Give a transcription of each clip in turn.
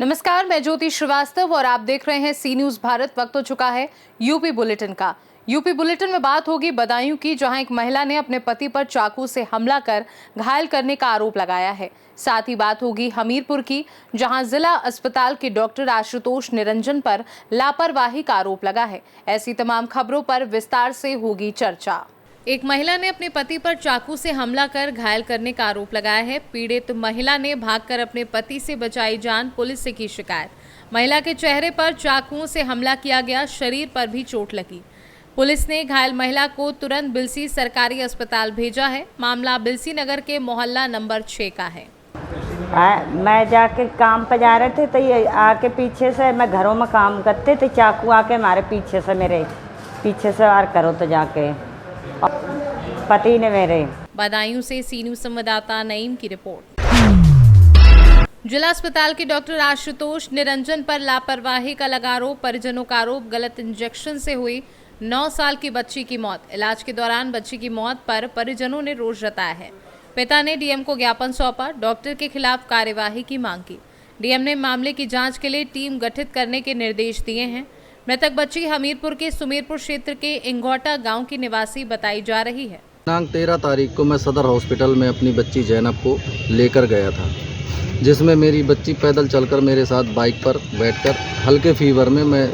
नमस्कार, मैं ज्योति श्रीवास्तव और आप देख रहे हैं सी न्यूज भारत। वक्त हो चुका है यूपी बुलेटिन का। यूपी बुलेटिन में बात होगी बदायूं की, जहां एक महिला ने अपने पति पर चाकू से हमला कर घायल करने का आरोप लगाया है। साथ ही बात होगी हमीरपुर की, जहां जिला अस्पताल के डॉक्टर आशुतोष निरंजन पर लापरवाही का आरोप लगा है। ऐसी तमाम खबरों पर विस्तार से होगी चर्चा। एक महिला ने अपने पति पर चाकू से हमला कर घायल करने का आरोप लगाया है। पीड़ित महिला ने भागकर अपने पति से बचाई जान, पुलिस से की शिकायत। महिला के चेहरे पर चाकुओं से हमला किया गया, शरीर पर भी चोट लगी। पुलिस ने घायल महिला को तुरंत बिलसी सरकारी अस्पताल भेजा है। मामला बिलसी नगर के मोहल्ला नंबर 6 का है। मैं जाके काम पर जा रहे थे तो ये आके पीछे से, मैं घरों में काम करते थे, चाकू आके हमारे पीछे से, मेरे पीछे से वार करो तो जाके पति ने मेरे। बदायूं से सी न्यूज संवाददाता नईम की रिपोर्ट। जिला अस्पताल के डॉक्टर आशुतोष निरंजन पर लापरवाही का लगा आरोप। परिजनों का आरोप, गलत इंजेक्शन से हुई 9 साल की बच्ची की मौत। इलाज के दौरान बच्ची की मौत पर परिजनों ने रोष जताया है। पिता ने डीएम को ज्ञापन सौंपा, डॉक्टर के खिलाफ कार्यवाही की मांग की। डीएम ने मामले की जांच के लिए टीम गठित करने के निर्देश दिए हैं। मृतक बच्ची हमीरपुर के सुमेरपुर क्षेत्र के इंगोटा गांव की निवासी बताई जा रही है। दिनांक 13 तारीख को मैं सदर हॉस्पिटल में अपनी बच्ची जैनब को लेकर गया था, जिसमें मेरी बच्ची पैदल चलकर मेरे साथ बाइक पर बैठकर हल्के फीवर में मैं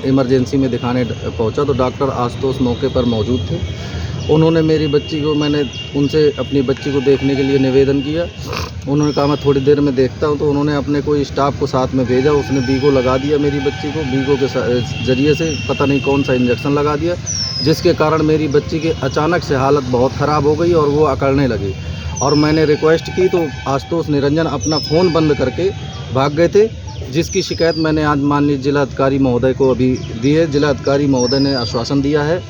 इमरजेंसी में दिखाने पहुंचा तो डॉक्टर आशुतोष मौके पर मौजूद थे। उन्होंने मेरी बच्ची को, मैंने उनसे अपनी बच्ची को देखने के लिए निवेदन किया। उन्होंने कहा मैं थोड़ी देर में देखता हूं, तो उन्होंने अपने कोई स्टाफ को साथ में भेजा। उसने बीगो लगा दिया मेरी बच्ची को, बीगो के ज़रिए से पता नहीं कौन सा इंजेक्शन लगा दिया, जिसके कारण मेरी बच्ची की अचानक से हालत बहुत ख़राब हो गई और वो अकड़ने लगी। और मैंने रिक्वेस्ट की तो आशुतोष निरंजन अपना फ़ोन बंद करके भाग गए थे, जिसकी शिकायत मैंने आज माननीय जिलाधिकारी महोदय को अभी दी है। जिलाधिकारी महोदय ने आश्वासन दिया है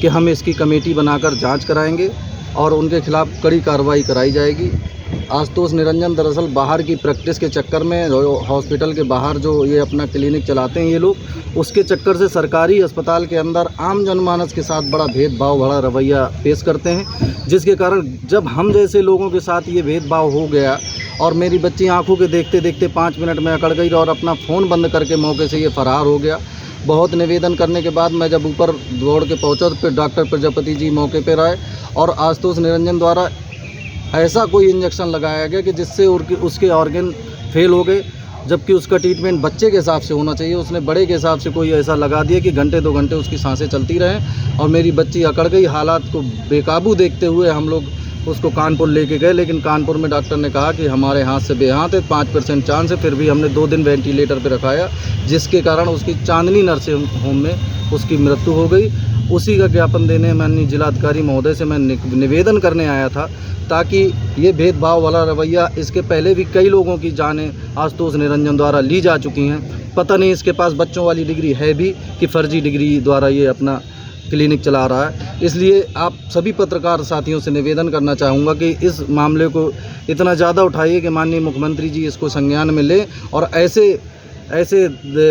कि हम इसकी कमेटी बनाकर जांच कराएंगे और उनके खिलाफ कड़ी कार्रवाई कराई जाएगी। आशुतोष निरंजन दरअसल बाहर की प्रैक्टिस के चक्कर में, हॉस्पिटल के बाहर जो ये अपना क्लिनिक चलाते हैं ये लोग, उसके चक्कर से सरकारी अस्पताल के अंदर आम जनमानस के साथ बड़ा भेदभाव भरा रवैया पेश करते हैं, जिसके कारण जब हम जैसे लोगों के साथ ये भेदभाव हो गया और मेरी बच्ची आंखों के देखते देखते 5 मिनट में अकड़ गई और अपना फ़ोन बंद करके मौके से ये फरार हो गया। बहुत निवेदन करने के बाद मैं जब ऊपर दौड़ के पहुंचा तो फिर डॉक्टर प्रजापति जी मौके पर आए और आशुतोष निरंजन द्वारा ऐसा कोई इंजेक्शन लगाया गया कि जिससे उसके ऑर्गन फेल हो गए, जबकि उसका ट्रीटमेंट बच्चे के हिसाब से होना चाहिए। उसने बड़े के हिसाब से कोई ऐसा लगा दिया कि घंटे 2 घंटे उसकी सांसें चलती रहें और मेरी बच्ची अकड़ गई। हालात को बेकाबू देखते हुए हम लोग उसको कानपुर लेके गए, लेकिन कानपुर में डॉक्टर ने कहा कि हमारे हाथ से बेहाथ है, 5% चांस है। फिर भी हमने 2 दिन वेंटिलेटर पर रखाया, जिसके कारण उसकी चांदनी नर्सिंग होम में उसकी मृत्यु हो गई। उसी का ज्ञापन देने माननीय जिलाधिकारी महोदय से मैं निवेदन करने आया था, ताकि ये भेदभाव वाला रवैया, इसके पहले भी कई लोगों की जानें आशुतोष निरंजन द्वारा ली जा चुकी हैं। पता नहीं इसके पास बच्चों वाली डिग्री है भी कि फर्जी डिग्री द्वारा ये अपना क्लिनिक चला रहा है। इसलिए आप सभी पत्रकार साथियों से निवेदन करना चाहूँगा कि इस मामले को इतना ज़्यादा उठाइए कि माननीय मुख्यमंत्री जी इसको संज्ञान में लें और ऐसे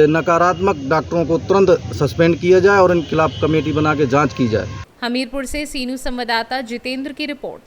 नकारात्मक डॉक्टरों को तुरंत सस्पेंड किया जाए और इनके खिलाफ कमेटी बना के जांच की जाए। हमीरपुर से सी न्यूज संवाददाता जितेंद्र की रिपोर्ट।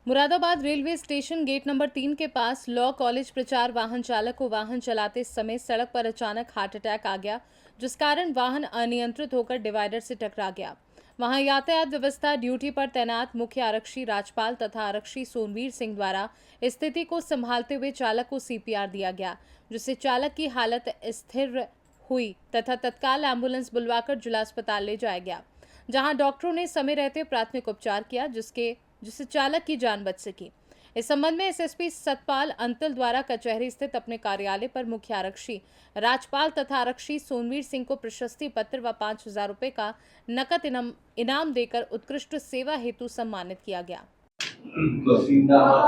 Moradabad railway station gate number 3 के पास लॉ कॉलेज प्रचार वाहन चालक को वाहन चलाते समय सड़क पर अचानक हार्ट अटैक आ गया, जिस कारण वाहन अनियंत्रित होकर डिवाइडर से टकरा गया। वहां यातायात व्यवस्था ड्यूटी पर तैनात मुख्य आरक्षी राजपाल तथा आरक्षी सोनवीर सिंह द्वारा स्थिति को संभालते हुए चालक को सीपीआर दिया गया, जिससे चालक की हालत स्थिर हुई तथा तत्काल एम्बुलेंस बुलवाकर जिला अस्पताल ले जाया गया, जहां डॉक्टरों ने समय रहते प्राथमिक उपचार किया, जिससे चालक की जान बच सकी। इस संबंध में एसएसपी सतपाल अंतल द्वारा कचहरी स्थित अपने कार्यालय पर मुख्य आरक्षी राजपाल तथा आरक्षी सोनवीर सिंह को प्रशस्ति पत्र व 5,000 रुपए का नकद इनाम देकर उत्कृष्ट सेवा हेतु सम्मानित किया गया।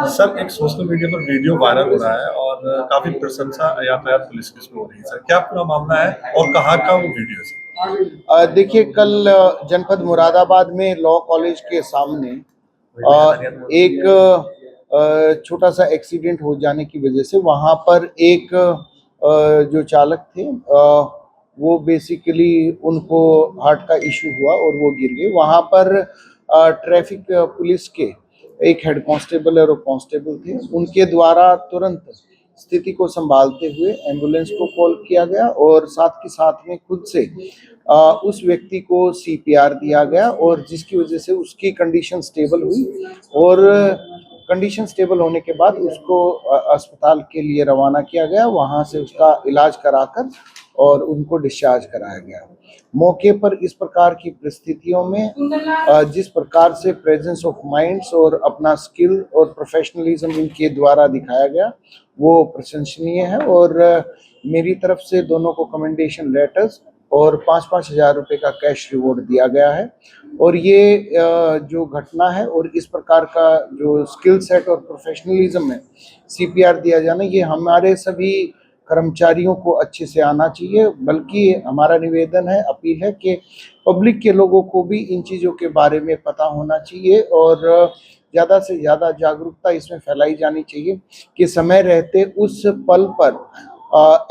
सर, एक सोशल मीडिया पर वीडियो वायरल हो रहा है और काफी प्रशंसा यातायात पुलिस की हो रही है। सर, क्या पूरा मामला है और कहाँ का वो वीडियो है? देखिए, कल जनपद मुरादाबाद में लॉ कॉलेज के सामने एक छोटा सा एक्सीडेंट हो जाने की वजह से वहां पर एक जो चालक थे वो बेसिकली उनको हार्ट का इशू हुआ और वो गिर गए। वहाँ पर ट्रैफिक पुलिस के एक हेड कांस्टेबल और कांस्टेबल थे, उनके द्वारा तुरंत स्थिति को संभालते हुए एम्बुलेंस को कॉल किया गया और साथ के साथ में खुद से उस व्यक्ति को सीपीआर दिया गया और जिसकी वजह से उसकी कंडीशन स्टेबल हुई और कंडीशन स्टेबल होने के बाद उसको अस्पताल के लिए रवाना किया गया। वहां से उसका इलाज कराकर और उनको डिस्चार्ज कराया गया। मौके पर इस प्रकार की परिस्थितियों में जिस प्रकार से प्रेजेंस ऑफ माइंड्स और अपना स्किल और प्रोफेशनलिज्म इनके द्वारा दिखाया गया वो प्रशंसनीय है और मेरी तरफ से दोनों को कमेंडेशन लेटर्स और 5-5 हज़ार रुपये का कैश रिवॉर्ड दिया गया है। और ये जो घटना है और इस प्रकार का जो स्किल सेट और प्रोफेशनलिज्म है सीपीआर दिया जाना, ये हमारे सभी कर्मचारियों को अच्छे से आना चाहिए। बल्कि हमारा निवेदन है, अपील है कि पब्लिक के लोगों को भी इन चीज़ों के बारे में पता होना चाहिए और ज़्यादा से ज़्यादा जागरूकता इसमें फैलाई जानी चाहिए कि समय रहते उस पल पर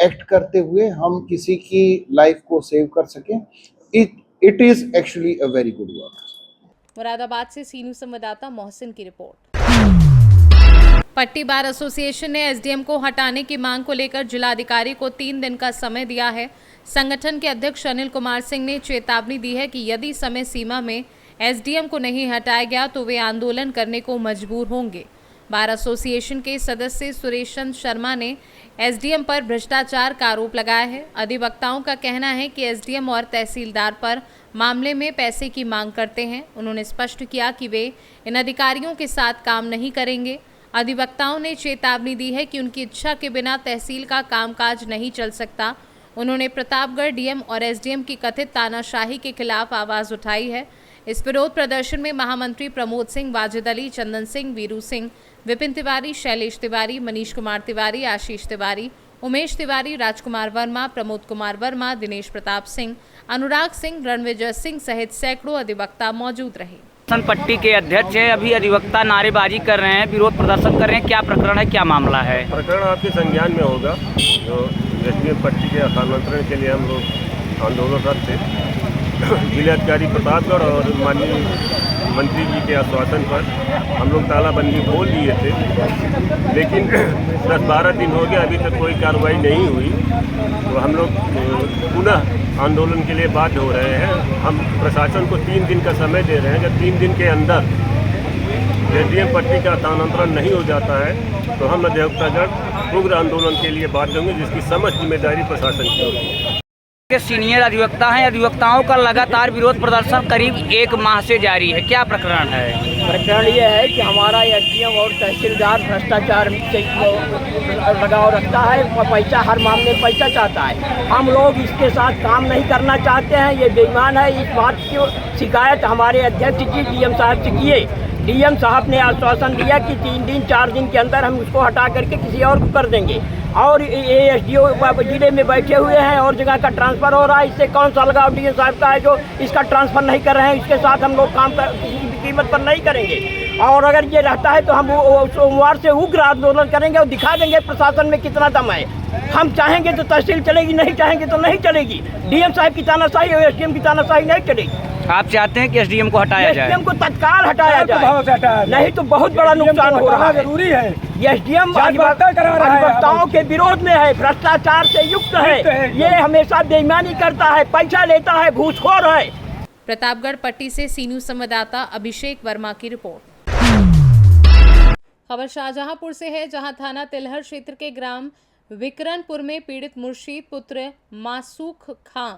एक्ट करते हुए हम किसी की लाइफ को सेव कर सकें। It is actually a very good work. Moradabad से सीनू संवाददाता मोहसिन की रिपोर्ट। पट्टी बार एसोसिएशन ने एसडीएम को हटाने की मांग को लेकर जिलाधिकारी को 3 दिन का समय दिया है। संगठन के अध्यक्ष अनिल कुमार सिंह ने चेतावनी दी है कि यदि समय सीमा में एसडीएम को नहीं हटाया गया तो वे आंदोलन करने को मजबूर होंगे। बार एसोसिएशन के सदस्य सुरेशन शर्मा ने एसडीएम पर भ्रष्टाचार का आरोप लगाया है। अधिवक्ताओं का कहना है कि एसडीएम और तहसीलदार पर मामले में पैसे की मांग करते हैं। उन्होंने स्पष्ट किया कि वे इन अधिकारियों के साथ काम नहीं करेंगे। अधिवक्ताओं ने चेतावनी दी है कि उनकी इच्छा के बिना तहसील का कामकाज नहीं चल सकता। उन्होंने प्रतापगढ़ डीएम और एसडीएम की कथित तानाशाही के खिलाफ आवाज उठाई है। इस विरोध प्रदर्शन में महामंत्री प्रमोद सिंह, वाजिद अली, चंदन सिंह, वीरू सिंह, विपिन तिवारी, शैलेश तिवारी, मनीष कुमार तिवारी, आशीष तिवारी, उमेश तिवारी, राजकुमार वर्मा, प्रमोद कुमार वर्मा, दिनेश प्रताप सिंह, अनुराग सिंह, रणविजय सिंह सहित सैकड़ों अधिवक्ता मौजूद रहे। पट्टी के अध्यक्ष है, अभी अधिवक्ता नारेबाजी कर रहे हैं, विरोध प्रदर्शन कर रहे हैं। क्या प्रकरण है, क्या मामला है? प्रकरण आपके संज्ञान में होगा। जो एसडीएम पट्टी के स्थानांतरण के लिए हम लोग आंदोलनरत थे, जिलाधिकारी प्रतापगढ़ और माननीय मंत्री जी के आश्वासन पर हम लोग तालाबंदी खोल दिए थे, लेकिन 10-12 दिन हो गया, अभी तक कोई कार्रवाई नहीं हुई। तो हम लोग पुनः आंदोलन के लिए बाध्य हो रहे हैं। हम प्रशासन को 3 दिन का समय दे रहे हैं। जब 3 दिन के अंदर एसडीएम पट्टी का स्थानांतरण नहीं हो जाता है तो हम अधिवक्तागण उग्र आंदोलन के लिए बाध्य होंगे, जिसकी समस्त जिम्मेदारी प्रशासन की होगी। के सीनियर अधिवक्ता हैं, अधिवक्ताओं का लगातार विरोध प्रदर्शन करीब 1 माह से जारी है। क्या प्रकरण है? प्रकरण ये है कि हमारा एसडीएम और तहसीलदार भ्रष्टाचार से लगाव रखता है, पैसा हर मामले में पैसा चाहता है। हम लोग इसके साथ काम नहीं करना चाहते हैं, ये बेईमान है। इस बात की शिकायत हमारे अध्यक्ष जी डीएम साहब से किए। डीएम साहब ने आश्वासन दिया कि 3 दिन 4 दिन के अंदर हम उसको हटा करके किसी और को कर देंगे। और ये एसडीओ जिले में बैठे हुए हैं और जगह का ट्रांसफ़र हो रहा है। इससे कौन सा लगाव डीएम साहब का है जो इसका ट्रांसफ़र नहीं कर रहे हैं? इसके साथ हम लोग काम किसी भी कीमत पर नहीं करेंगे। और अगर ये रहता है तो हम सोमवार से उग्र आंदोलन करेंगे और दिखा देंगे प्रशासन में कितना दम है। हम चाहेंगे तो तहसील चलेगी, नहीं चाहेंगे तो नहीं चलेगी। डीएम साहब की तानाशाही और एसडीएम की तानाशाही नहीं चलेगी। आप चाहते हैं कि एसडीएम को हटाया जाए? एसडीएम को तत्काल हटाया जाए, नहीं तो बहुत बड़ा नुकसान हो रहा है। जरूरी है। एसडीएम अधिवक्ताओं के विरोध में है, भ्रष्टाचार से युक्त है। ये हमेशा बेईमानी करता है, पैसा लेता है, घूसखोर है। प्रतापगढ़ पट्टी से सीनू संवाददाता अभिषेक वर्मा की रिपोर्ट। खबर शाहजहांपुर से है, जहां थाना तिलहर क्षेत्र के ग्राम विकरनपुर में पीड़ित मुर्शीद पुत्र मासूख खां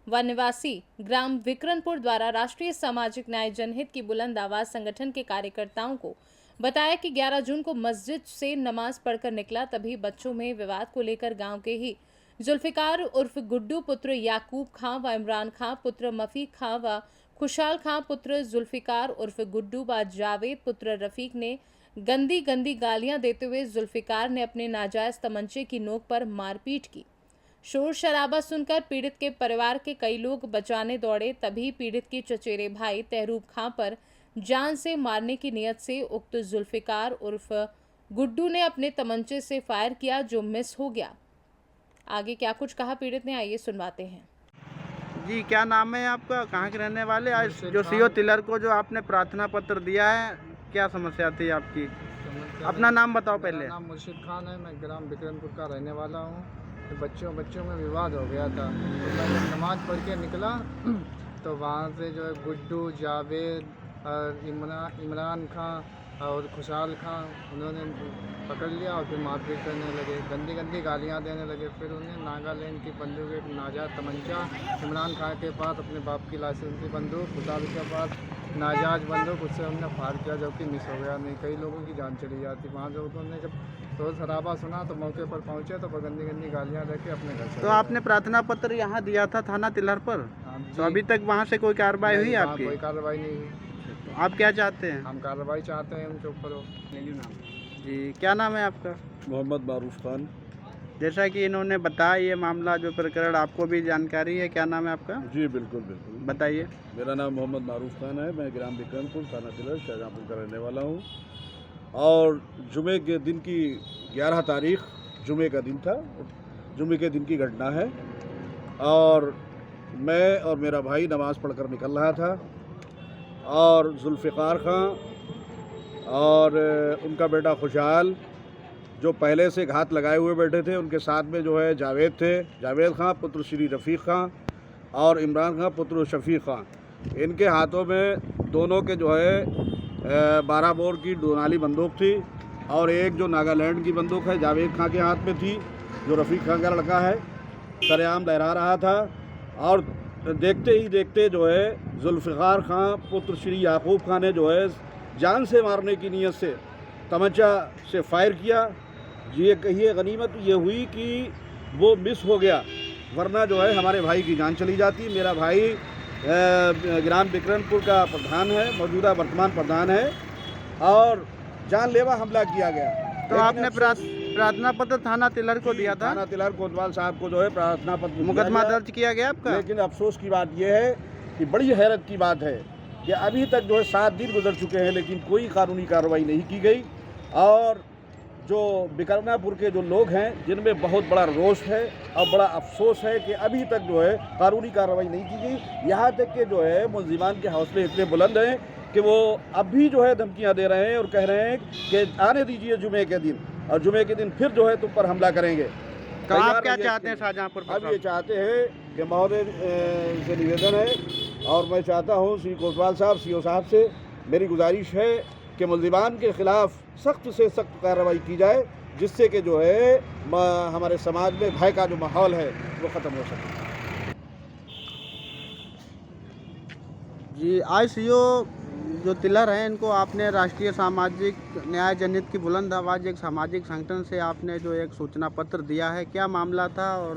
व निवासी ग्राम विकरनपुर द्वारा राष्ट्रीय सामाजिक न्याय जनहित की बुलंद आवाज संगठन के कार्यकर्ताओं को बताया कि 11 जून को मस्जिद से नमाज पढ़कर निकला, तभी बच्चों में विवाद को लेकर गांव के ही जुल्फिकार उर्फ गुड्डू पुत्र याकूब खां व इमरान खां पुत्र मफी खां व खुशाल खां पुत्र जुल्फिकार उर्फ गुड्डू व जावेद पुत्र रफीक ने गंदी गालियां देते हुए जुल्फिकार ने अपने नाजायज तमंचे की नोक पर मारपीट की। शोर शराबा सुनकर पीड़ित के परिवार के कई लोग बचाने दौड़े, तभी पीड़ित के चचेरे भाई तहरूब खां पर जान से मारने की नियत से उक्त जुल्फिकार उर्फ गुड्डू ने अपने तमंचे से फायर किया, जो मिस हो गया। आगे क्या कुछ कहा पीड़ित ने, आइए सुनवाते हैं। जी क्या नाम है आपका, कहाँ के रहने वाले? आज जो सीओ तिलर को जो आपने प्रार्थना पत्र दिया है, क्या समस्या थी आपकी? अपना नाम बताओ पहले। मेरा नाम मुर्शिद खान है, मैं ग्राम बिक्रमपुर का रहने वाला हूँ। तो बच्चों में विवाद हो गया था, तो मैं जब नमाज़ पढ़ के निकला तो वहाँ से जो है गुड्डू, जावेद और इमरान खां और खुशहाल खां उन्होंने पकड़ लिया और फिर मारपीट करने लगे, गंदी गंदी गालियाँ देने लगे। फिर उन्हें नागालैंड की बंदूक, एक नाजायज़ तमंचा इमरान खां के पास, अपने बाप की लाइसेंसी बंदूक खुदाब के पास नाजायज़ बंदूक, उससे हमने फायर किया जबकि मिस हो गया, नहीं कई लोगों की जान चली जाती। वहाँ जब उन्होंने जब तो शराबा सुना तो मौके पर पहुँचे तो गंदी गंदी गालियाँ दे के अपने घर। तो आपने प्रार्थना पत्र यहाँ दिया था थाना तिलहर पर, तो अभी तक वहाँ से कोई कार्रवाई हुई आपकी? कोई कार्रवाई नहीं हुई। तो आप क्या चाहते हैं? हम कार्रवाई चाहते हैं उनके ऊपर। जी क्या नाम है आपका? मोहम्मद मारूफ खान। जैसा कि इन्होंने बताया ये मामला जो प्रकरण आपको भी जानकारी है, क्या नाम है आपका? जी बिल्कुल बिल्कुल बताइए। मेरा नाम मोहम्मद मारूफ खान है, मैं ग्राम बिक्रमपुर थाना तिलहर शाहजहाँपुर का रहने वाला हूँ। और जुमे के दिन की 11 तारीख जुमे का दिन था, जुमे के दिन की घटना है। और मैं और मेरा भाई नमाज़ पढ़कर निकल रहा था और जुल्फ़िकार खां और उनका बेटा खुशहाल जो पहले से घात लगाए हुए बैठे थे, उनके साथ में जो है जावेद थे, जावेद खां पुत्र श्री रफ़ीक खां और इमरान खां पुत्र शफ़ीक खां। इनके हाथों में दोनों के जो है 12 बोर की डोनाली बंदूक थी और एक जो नागालैंड की बंदूक है जावेद खां के हाथ में थी, जो रफ़ीक खां का लड़का है, सरेआम लहरा रहा था। और देखते ही देखते जो है जुल्फ़िकार खां पुत्र श्री याकूब खां ने जो है जान से मारने की नीयत से तमंचा से फायर किया। ये कहिए गनीमत ये हुई कि वो मिस हो गया, वरना जो है हमारे भाई की जान चली जाती। मेरा भाई ग्राम बिक्रमपुर का प्रधान है, मौजूदा वर्तमान प्रधान है, और जानलेवा हमला किया गया। तो आपने प्रार्थना पत्र थाना तिलहर को दिया था? थाना तिलहर कोतवाल साहब को जो है प्रार्थना पत्र मुकदमा दर्ज किया गया आपका? लेकिन अफसोस की बात यह है कि बड़ी हैरत की बात है कि अभी तक जो है 7 दिन गुजर चुके हैं, लेकिन कोई कानूनी कार्रवाई नहीं की गई। और जो बिकरनापुर के जो लोग हैं, जिनमें बहुत बड़ा रोष है और बड़ा अफसोस है कि अभी तक जो है कानूनी कार्रवाई नहीं की गई। यहाँ तक कि जो है मुलजिमान के हौसले इतने बुलंद हैं कि वो अब भी जो है धमकियाँ दे रहे हैं और कह रहे हैं कि आने दीजिए जुमे के दिन, और जुमे के दिन फिर जो है तुम पर हमला करेंगे। तो आप क्या चाहते हैं शाहजहाँपुर? अब ये चाहते हैं कि महोदय से निवेदन है और मैं चाहता हूँ श्री कोतवाल साहब, सीओ साहब से मेरी गुजारिश है कि मुलजिमान के ख़िलाफ़ सख्त से सख्त कार्रवाई की जाए, जिससे कि जो है हमारे समाज में भय का जो माहौल है वो ख़त्म हो सके। जी आज सीओ जो तिलहर हैं, इनको आपने राष्ट्रीय सामाजिक न्याय जनहित की बुलंद आवाज़ एक सामाजिक संगठन से आपने जो एक सूचना पत्र दिया है, क्या मामला था और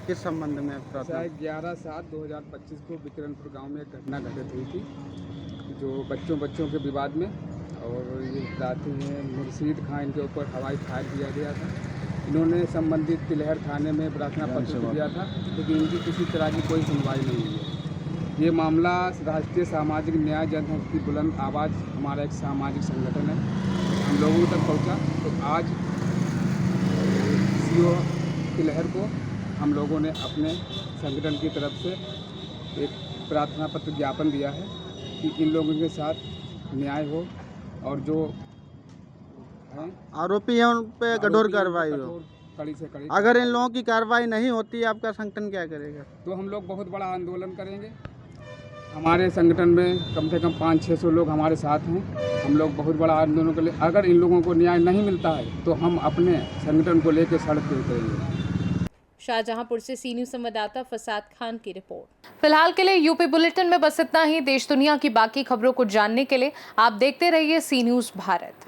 किस संबंध में? 11/7/2025 को बिक्रमपुर गांव में एक घटना घटित हुई थी, जो बच्चों के विवाद में, और ये बताते हैं मुर्शीद खां, इनके ऊपर हवाई फायर किया गया था। इन्होंने संबंधित तिलहर थाने में प्रार्थना पत्र दिया था, लेकिन इनकी किसी तरह की कोई सुनवाई नहीं हुई है। ये मामला राष्ट्रीय सामाजिक न्याय जनहित की बुलंद आवाज़ हमारा एक सामाजिक संगठन है, हम लोगों तक पहुंचा। तो आज सीओ तिलहर को हम लोगों ने अपने संगठन की तरफ से एक प्रार्थना पत्र ज्ञापन दिया है कि इन लोगों के साथ न्याय हो और जो आरोपी हैं उन पे कठोर कार्रवाई हो, कड़ी से कड़ी। अगर इन लोगों की कार्रवाई नहीं होती, आपका संगठन क्या करेगा? तो हम लोग बहुत बड़ा आंदोलन करेंगे। हमारे संगठन में कम से कम 500-600 लोग हमारे साथ हैं। हम लोग बहुत बड़ा आंदोलन के लिए, अगर इन लोगों को न्याय नहीं मिलता है तो हम अपने संगठन को लेकर सड़क पर उतरेंगे। शाहजहांपुर से सी न्यूज़ संवाददाता फसाद खान की रिपोर्ट। फिलहाल के लिए यूपी बुलेटिन में बस इतना ही। देश दुनिया की बाकी खबरों को जानने के लिए आप देखते रहिए सी न्यूज़ भारत।